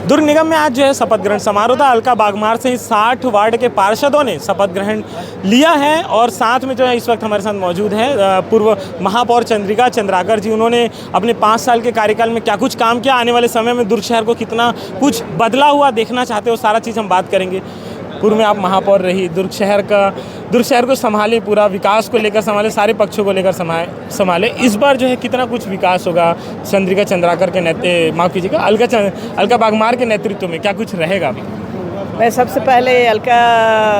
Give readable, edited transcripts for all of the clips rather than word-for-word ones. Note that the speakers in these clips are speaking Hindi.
दुर्ग निगम में आज जो है शपथ ग्रहण समारोह था। अलका बागमार से 60 वार्ड के पार्षदों ने शपथ ग्रहण लिया है और साथ में जो है इस वक्त हमारे साथ मौजूद है पूर्व महापौर चंद्रिका चंद्राकर जी। उन्होंने अपने 5 साल के कार्यकाल में क्या कुछ काम किया, आने वाले समय में दुर्ग शहर को कितना कुछ बदला हुआ देखना चाहते हो, सारा चीज़ हम बात करेंगे। पूर्व में आप महापौर रही, दुर्ग शहर को संभाले, पूरा विकास को लेकर संभाले, सारे पक्षों को लेकर संभाले। इस बार जो है कितना कुछ विकास होगा चंद्रिका चंद्राकर के माफ़ कीजिएगा अलका बागमार के नेतृत्व में, क्या कुछ रहेगा अभी? मैं सबसे पहले अलका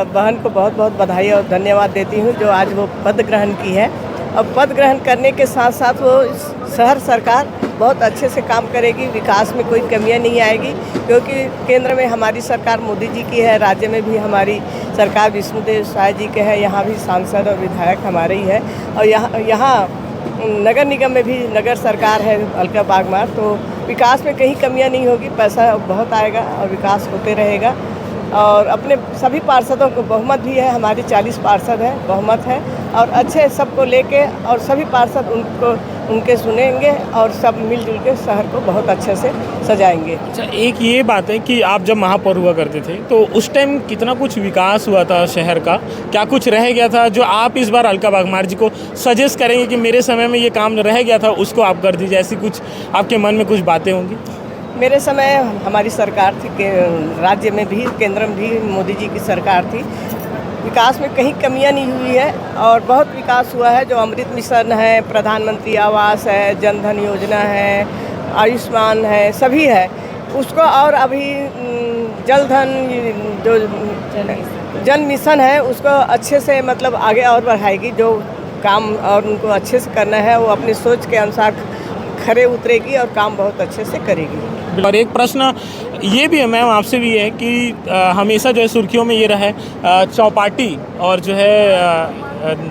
बहन को बहुत बहुत बधाई और धन्यवाद देती हूँ जो आज वो पद ग्रहण की है। और पद ग्रहण करने के साथ साथ वो शहर सरकार बहुत अच्छे से काम करेगी, विकास में कोई कमियां नहीं आएगी, क्योंकि केंद्र में हमारी सरकार मोदी जी की है, राज्य में भी हमारी सरकार विष्णुदेव साय जी के है, यहाँ भी सांसद और विधायक हमारे ही है, और यहाँ नगर निगम में भी नगर सरकार है अलका बागमार। तो विकास में कहीं कमियां नहीं होगी, पैसा बहुत आएगा और विकास होते रहेगा। और अपने सभी पार्षदों को बहुमत भी है, हमारे 40 पार्षद हैं, बहुमत है, और अच्छे सबको लेके और सभी पार्षद उनके सुनेंगे और सब मिलजुल के शहर को बहुत अच्छे से सजाएंगे। अच्छा, एक ये बात है कि आप जब महापौर हुआ करते थे तो उस टाइम कितना कुछ विकास हुआ था शहर का, क्या कुछ रह गया था जो आप इस बार अलका बागमार जी को सजेस्ट करेंगे कि मेरे समय में ये काम रह गया था, उसको आप कर दीजिए, ऐसी कुछ आपके मन में कुछ बातें होंगी? मेरे समय हमारी सरकार थी, राज्य में भी केंद्र में भी मोदी जी की सरकार थी, विकास में कहीं कमियां नहीं हुई है और बहुत विकास हुआ है। जो अमृत मिशन है, प्रधानमंत्री आवास है, जन धन योजना है, आयुष्मान है, सभी है उसको, और अभी जल धन जो जन मिशन है उसको अच्छे से मतलब आगे और बढ़ाएगी। जो काम और उनको अच्छे से करना है वो अपनी सोच के अनुसार खरे उतरेगी और काम बहुत अच्छे से करेगी। और एक प्रश्न ये भी है मैम आपसे भी है कि हमेशा जो है सुर्खियों में ये रहा है चौपाटी और जो है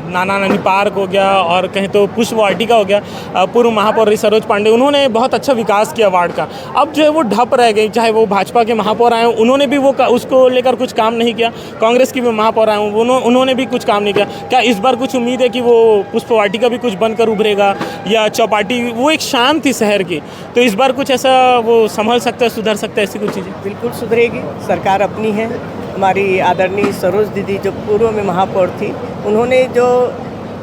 नाना नानी पार्क हो गया और कहीं तो पुष्प वाटिका हो गया। पूर्व महापौर रही सरोज पांडे, उन्होंने बहुत अच्छा विकास किया वार्ड का, अब जो है वो ढप रह गई। चाहे वो भाजपा के महापौर आए उन्होंने भी वो उसको लेकर कुछ काम नहीं किया, कांग्रेस की भी महापौर आए उन्होंने भी कुछ काम नहीं किया। क्या इस बार कुछ उम्मीद है कि वो पुष्प वाटिका भी कुछ बनकर उभरेगा या चौपाटी, वो एक शान थी शहर की, तो इस बार कुछ ऐसा वो संभल सकता है, सुधर सकता है, ऐसी कुछ चीज़ें? बिल्कुल सुधरेगी, सरकार अपनी है। हमारी आदरणीय सरोज दीदी जो पूर्व में महापौर थी, उन्होंने जो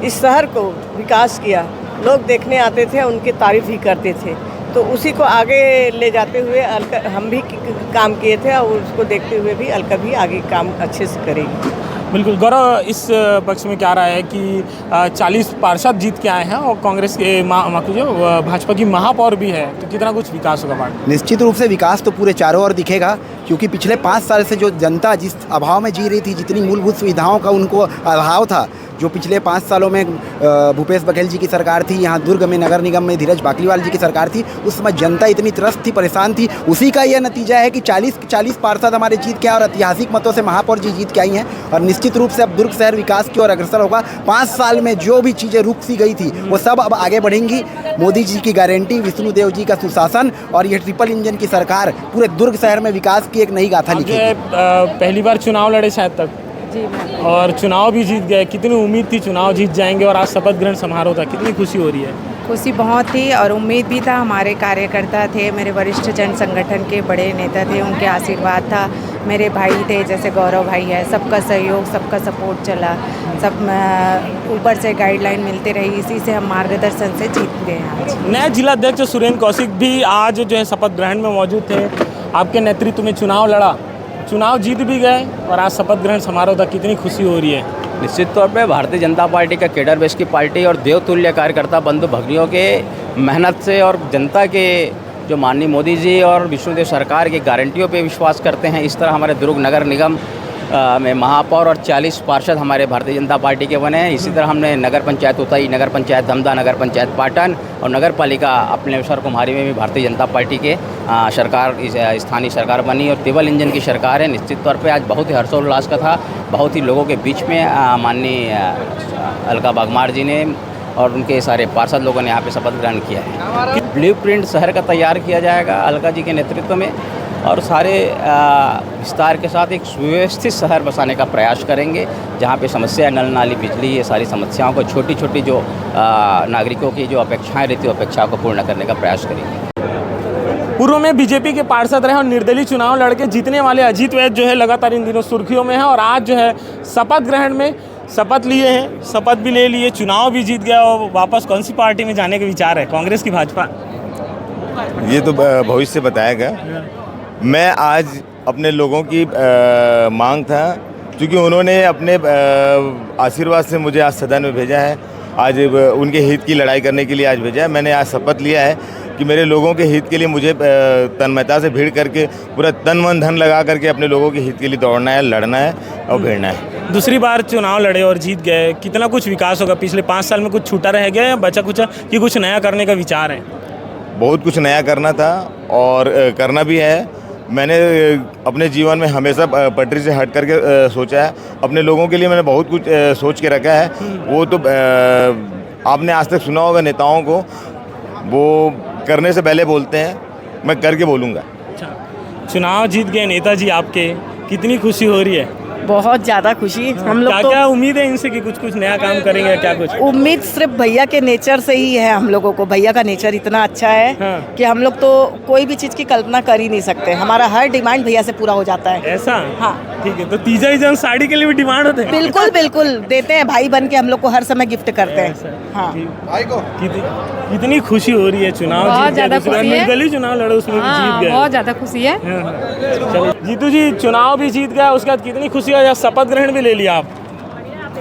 इस शहर को विकास किया, लोग देखने आते थे, उनकी तारीफ ही करते थे, तो उसी को आगे ले जाते हुए अलका हम भी काम किए थे और उसको देखते हुए भी अलका भी आगे काम अच्छे से करेगी। बिल्कुल। गौरव, इस पक्ष में क्या रहा है कि 40 पार्षद जीत के आए हैं और कांग्रेस के भाजपा की महापौर भी है, तो कितना कुछ विकास होगा? निश्चित रूप से विकास तो पूरे चारों ओर दिखेगा, क्योंकि पिछले 5 साल से जो जनता जिस अभाव में जी रही थी, जितनी मूलभूत सुविधाओं का उनको अभाव था, जो पिछले 5 सालों में भूपेश बघेल जी की सरकार थी, यहाँ दुर्ग में नगर निगम में धीरज बाकलीवाल जी की सरकार थी, उस समय जनता इतनी त्रस्त थी, परेशान थी। उसी का यह नतीजा है कि 40 पार्षद हमारे जीत के आए और ऐतिहासिक मतों से महापौर जी जीत के आई हैं। और निश्चित रूप से अब दुर्ग शहर विकास की ओर अग्रसर होगा। 5 साल में जो भी चीज़ें रुक सी गई थी वो सब अब आगे बढ़ेंगी। मोदी जी की गारंटी, विष्णुदेव जी का सुशासन और ये ट्रिपल इंजन की सरकार पूरे दुर्ग शहर में विकास की एक नई गाथा लिखेगी। पहली बार चुनाव लड़े शायद तक और चुनाव भी जीत गए, कितनी उम्मीद थी चुनाव जीत जाएंगे और आज शपथ ग्रहण समारोह था, कितनी खुशी हो रही है? खुशी बहुत थी और उम्मीद भी था। हमारे कार्यकर्ता थे, मेरे वरिष्ठ जन संगठन के बड़े नेता थे, उनके आशीर्वाद था, मेरे भाई थे जैसे गौरव भाई है, सबका सहयोग, सबका सपोर्ट चला, सब ऊपर से गाइडलाइन मिलती रही, इसी से हम मार्गदर्शन से जीत गए आज। नए जिलाध्यक्ष सुरेंद्र कौशिक भी आज जो है शपथ ग्रहण में मौजूद थे, आपके नेतृत्व में चुनाव लड़ा, चुनाव जीत भी गए और आज शपथ ग्रहण समारोह था, कितनी खुशी हो रही है? निश्चित तौर पे भारतीय जनता पार्टी का केडर बेस की पार्टी और देवतुल्य कार्यकर्ता बंधु भगिनियों के मेहनत से और जनता के जो माननीय मोदी जी और विष्णुदेव सरकार की गारंटियों पे विश्वास करते हैं, इस तरह हमारे दुर्ग नगर निगम में महापौर और 40 पार्षद हमारे भारतीय जनता पार्टी के बने हैं। इसी तरह हमने नगर पंचायत उतई, नगर पंचायत धमदा, नगर पंचायत पाटन और नगर पालिका अपने अवसर कुम्हारी में भी भारतीय जनता पार्टी के सरकार स्थानीय सरकार बनी और ट्रिपल इंजन की सरकार है। निश्चित तौर पे आज बहुत ही हर्षोल्लास का था, बहुत ही लोगों के बीच में माननीय अलका बागमार जी ने और उनके सारे पार्षद लोगों ने यहाँ पे शपथ ग्रहण किया है। ब्लूप्रिंट शहर का तैयार किया जाएगा अलका जी के नेतृत्व में और सारे विस्तार के साथ एक सुव्यवस्थित शहर बसाने का प्रयास करेंगे, जहाँ पे समस्या नल नाली बिजली ये सारी समस्याओं को छोटी छोटी जो नागरिकों की जो अपेक्षाएं रहती है अपेक्षा को पूर्ण करने का प्रयास करेंगे। पूर्व में बीजेपी के पार्षद रहे और निर्दलीय चुनाव लड़के जीतने वाले अजीत वैद्य जो है लगातार इन दिनों सुर्खियों में है और आज जो है शपथ ग्रहण में शपथ लिए हैं, शपथ भी ले लिए, चुनाव भी जीत गया और वापस कौन सी पार्टी में जाने के विचार है, कांग्रेस की भाजपा? ये तो भविष्य बताएगा। मैं आज अपने लोगों की मांग था, क्योंकि उन्होंने अपने आशीर्वाद से मुझे आज सदन में भेजा है, आज उनके हित की लड़ाई करने के लिए आज भेजा है। मैंने आज शपथ लिया है कि मेरे लोगों के हित के लिए मुझे तन्मयता से भीड़ करके पूरा तन मन धन लगा करके अपने लोगों के हित के लिए दौड़ना है, लड़ना है और भिड़ना है। दूसरी बार चुनाव लड़े और जीत गए, कितना कुछ विकास होगा? पिछले 5 साल में कुछ छूटा रह गया या बचा कुछ कि कुछ नया करने का विचार है? बहुत कुछ नया करना था और करना भी है। मैंने अपने जीवन में हमेशा पटरी से हट करके सोचा है, अपने लोगों के लिए मैंने बहुत कुछ सोच के रखा है। वो तो आपने आज तक सुना होगा नेताओं को, वो करने से पहले बोलते हैं, मैं करके बोलूँगा। अच्छा, चुनाव जीत गए नेताजी आपके, कितनी खुशी हो रही है? बहुत ज़्यादा खुशी हम लोग क्या क्या उम्मीद है इनसे कि कुछ कुछ नया काम करेंगे? क्या कुछ उम्मीद सिर्फ भैया के नेचर से ही है। हम लोगों को भैया का नेचर इतना अच्छा है कि हम लोग तो कोई भी चीज़ की कल्पना कर ही नहीं सकते। हमारा हर डिमांड भैया से पूरा हो जाता है। ऐसा? हाँ, ठीक है। तो तीजा जन साड़ी के लिए भी डिमांड होते हैं? बिल्कुल बिल्कुल देते हैं, भाई बन के हम लोग को हर समय गिफ्ट करते हैं। हाँ, भाई को कितनी खुशी हो रही है? चुनाव बहुत ज़्यादा खुशी है। निर्दलीय चुनाव लड़े उसमें भी जीत गए। बहुत ज़्यादा खुशी है। चलिए जीतू जी, चुनाव भी जीत गया, उसके बाद कितनी खुशी है? या शपथ ग्रहण भी ले लिया आप?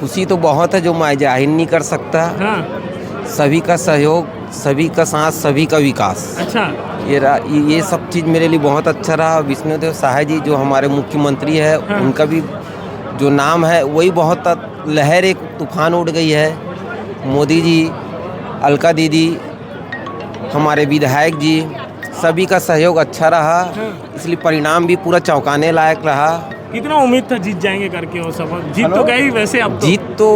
खुशी तो बहुत है जो मैं जाहिर नहीं कर सकता। हाँ। सभी का सहयोग, सभी का साथ, सभी का विकास। अच्छा। ये सब चीज़ मेरे लिए बहुत अच्छा रहा। विष्णुदेव साय जी जो हमारे मुख्यमंत्री है, उनका भी जो नाम है वही बहुत लहर एक तूफान उड़ गई है। मोदी जी, अलका दीदी, हमारे विधायक जी, सभी का सहयोग अच्छा रहा, इसलिए परिणाम भी पूरा चौंकाने लायक रहा। कितना उम्मीद था जीत जाएंगे करके? वो शपथ जीत तो गई वैसे, अब तो जीत तो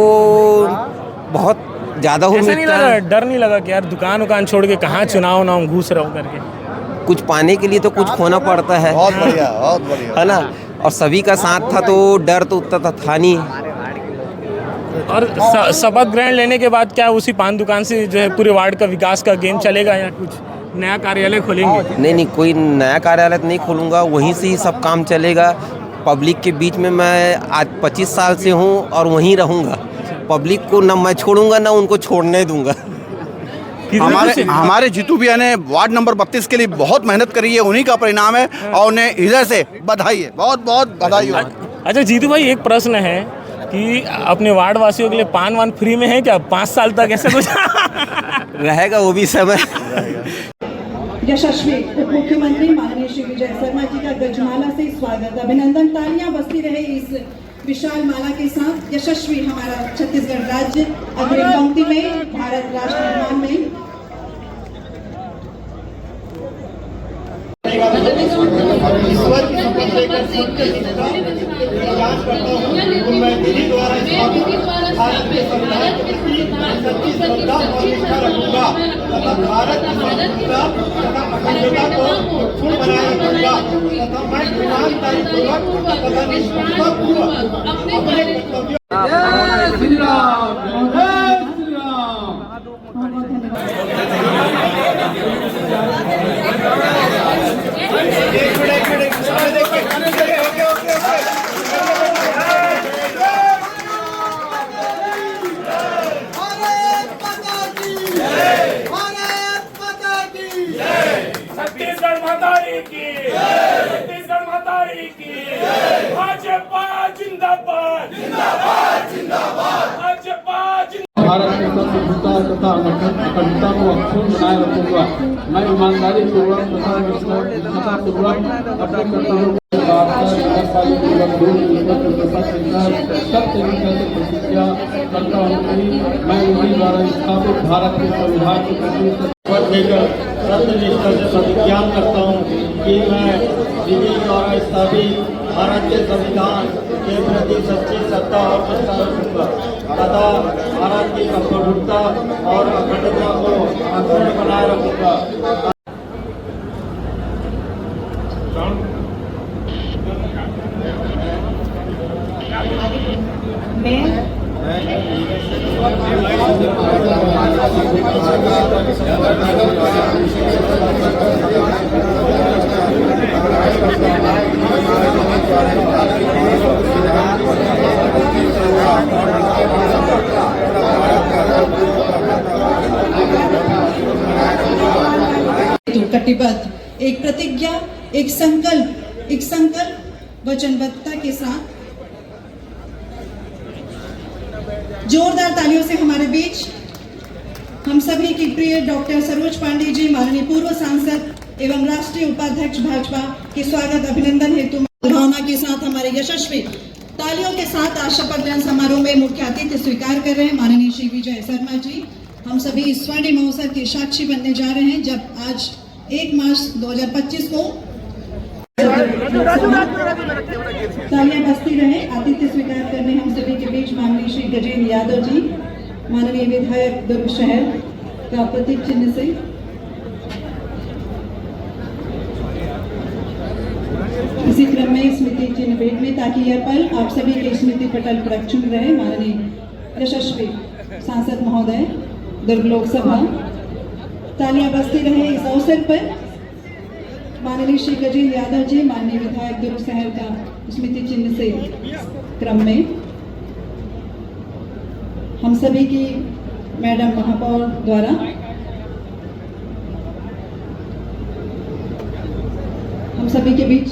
बहुत ज़्यादा ऐसा नहीं उम्मीद था। लगा, डर नहीं लगा कि यार दुकान उकान छोड़ के कहाँ चुनाव ना घूस रहा हूँ करके? कुछ पाने के लिए तो कुछ खोना पड़ता है। बहुत बढ़िया, बहुत बढ़िया, है ना। और सभी का साथ था तो डर तो उतना था नहीं। और शपथ ग्रहण लेने के बाद क्या उसी पान दुकान से जो है पूरे वार्ड का विकास का गेम चलेगा या कुछ नया कार्यालय खोलेंगे? नहीं, कोई नया कार्यालय नहीं खोलूँगा, वहीं से ही सब काम चलेगा। पब्लिक के बीच में मैं आज 25 साल से हूँ और वहीं रहूँगा। पब्लिक को ना मैं छोड़ूंगा ना उनको छोड़ने दूंगा। हमारे जीतू भैया ने वार्ड नंबर 32 के लिए बहुत मेहनत करी है, उन्हीं का परिणाम है और उन्हें हृदय से बधाई है, बहुत बहुत बधाई हो। अच्छा जीतू भाई, एक प्रश्न है कि अपने वार्ड वासियों के लिए पान वान फ्री में है क्या 5 साल तक, ऐसा कुछ? रहेगा वो भी समय। यशस्वी उप मुख्यमंत्री माननीय श्री विजय शर्मा जी का गजमाला से स्वागत, अभिनंदन, तालियां बजती रहे इस विशाल माला के साथ। यशस्वी हमारा छत्तीसगढ़ राज्य अग्रिम पंक्ति में भारत राष्ट्र निर्माण में। छत्तीसगढ़ मातारी की, छत्तीसगढ़ मातारी की, भाजपा जिंदाबाद, जिंदाबाद जिंदाबाद, भाजपा जिंदाबाद। भारत की संप्रभुता तथा अखंडता को अक्षुण्ण बनाए रखूंगा। मैं ईमानदारी पूर्वक तथा निष्ठापूर्वक अपने कर्तव्यों प्रतिज्ञा करता हूँ कि मैं उन्हीं द्वारा स्थापित भारत के संविधान के प्रति सत्यनिष्ठा से प्रतिज्ञान करता हूँ कि मैं दीदी द्वारा स्थापित भारत के संविधान के प्रति सच्ची श्रद्धा और निष्ठा रखूंगा तथा भारत की संप्रभुता और अखंडता को अक्षुण्ण बनाए रखूंगा। मैं हेतु कटिबद्ध, एक प्रतिज्ञा, एक संकल्प वचनबद्धता के साथ जोरदार तालियों से हमारे बीच हम सभी की प्रिय डॉक्टर सरोज पांडे जी, माननीय पूर्व सांसद एवं राष्ट्रीय उपाध्यक्ष भाजपा के स्वागत अभिनंदन हेतु भावना के साथ हमारे यशस्वी तालियों के साथ आज शपथ ग्रहण समारोह में मुख्य अतिथि स्वीकार कर रहे हैं माननीय श्री विजय शर्मा जी। हम सभी इस स्वर्णिम अवसर के साक्षी बनने जा रहे हैं जब आज 1 मार्च 2025 को तालियां बजती रहे। आतिथ्य स्वीकार करने हम सभी के बीच माननीय श्री गजेंद्र यादव जी, माननीय विधायक दुर्ग शहर का प्रतीक चिन्ह से इसी क्रम में स्मृति चिन्ह भेंट में, ताकि यह पल आप सभी के स्मृति पटल पर अक्षुण रहे। माननीय यशस्वी सांसद महोदय दुर्ग लोकसभा, तालियां बजती रहे इस अवसर पर। माननीय श्री गजेंद्र यादव जी, माननीय विधायक दुर्ग शहर का स्मृति चिन्ह से क्रम में हम सभी की मैडम महापौर द्वारा हम सभी के बीच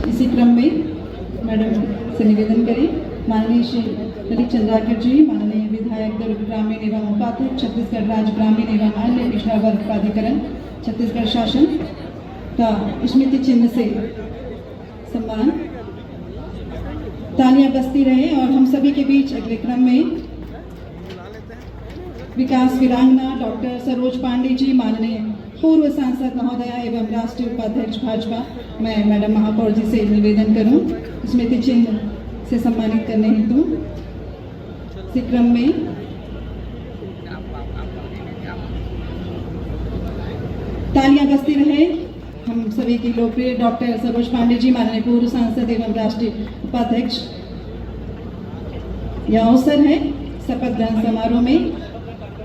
इसी क्रम में मैडम से निवेदन करें। माननीय श्री ललित चंद्राकर जी, माननीय विधायक दुर्ग ग्रामीण एवं उपाध्यक्ष छत्तीसगढ़ राज्य ग्रामीण एवं अन्य पिछड़ा वर्ग प्राधिकरण छत्तीसगढ़ शासन का स्मृति चिन्ह से सम्मान। तालियां बजती रहे और हम सभी के बीच अगले क्रम में विकास वीरांगना डॉक्टर सरोज पांडे जी, माननीय पूर्व सांसद महोदया एवं राष्ट्रीय उपाध्यक्ष भाजपा, मैं मैडम महापौर जी से निवेदन करूं स्मृति चिन्ह से सम्मानित करने हेतु। इसी क्रम में तालियां बजती रहे हम सभी की लोकप्रिय डॉक्टर सरोज पांडे जी, माननीय पूर्व सांसद एवं राष्ट्रीय उपाध्यक्ष। यह अवसर है शपथ ग्रहण समारोह में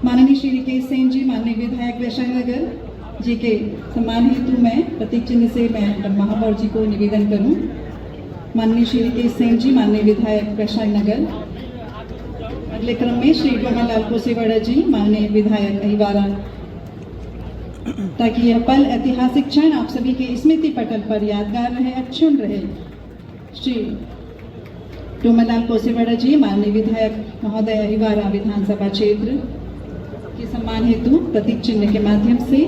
माननीय श्री रिकेश सेन जी, माननीय विधायक वैशालीनगर जी के सम्मान हेतु मैं प्रतीक चिन्ह से मैं महापौर जी को निवेदन करूं। माननीय श्री रिकेश सेन जी, माननीय विधायक वैशालीनगर। अगले क्रम में श्री डोमालाल कोसेवाड़ा जी, माननीय विधायक अहिवारा, ताकि यह पल ऐतिहासिक क्षण आप सभी के स्मृति पटल पर यादगार रहे, अक्षुण रहे। श्री डोमालाल कोसेवाड़ा जी, माननीय विधायक महोदय अहिवारा विधानसभा क्षेत्र के सम्मान हेतु प्रतीक चिन्ह के माध्यम से